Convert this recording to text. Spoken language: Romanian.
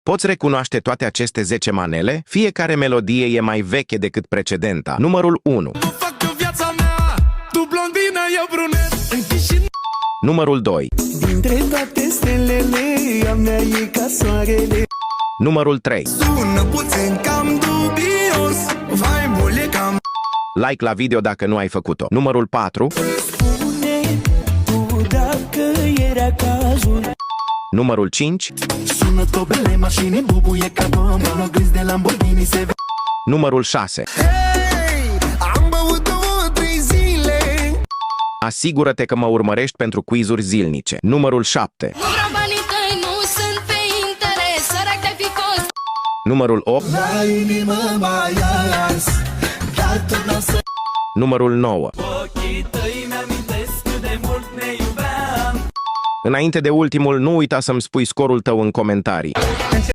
Poți recunoaște toate aceste 10 manele? Fiecare melodie e mai veche decât precedenta. Numărul 1. Numărul 2. Dintre toate stelele, a mea e ca soarele. Numărul 3. Sună puțin cam dubios, vai mule cam. Like la video dacă nu ai făcut-o. Numărul 4. Spune tu dacă era cazul. Numărul 5. Sună tobele, mașini bubuie ca bomba, mă gândi de Lamborghini se vede. Numărul 6. Hei, am băut 2-3 zile. Asigură-te că mă urmărești pentru quizuri zilnice. Numărul 7. Numărul 8. La inimă mai ars, dar tot n-o să. Numărul 9. Ochii tăi mi-amintesc cât de mult ne iubeam. Înainte de ultimul, nu uita să-mi spui scorul tău în comentarii.